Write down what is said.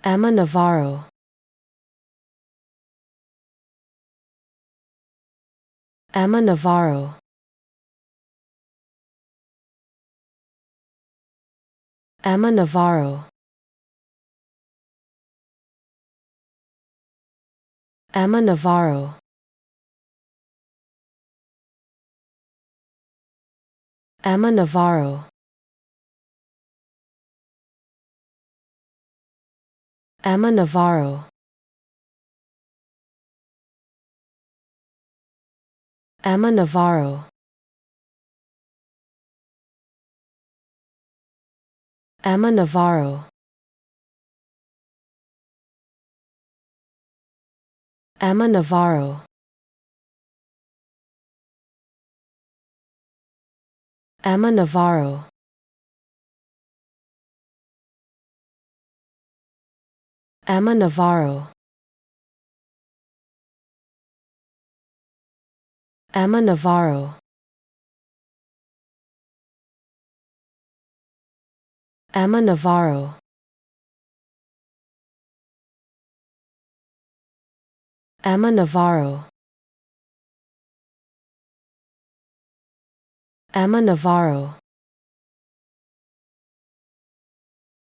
Emma Navarro. Emma Navarro. Emma Navarro. Emma Navarro. Emma Navarro. Emma Navarro. Emma Navarro. Emma Navarro. Emma Navarro. Emma Navarro. Emma Navarro. Emma Navarro. Emma Navarro. Emma Navarro. Emma Navarro.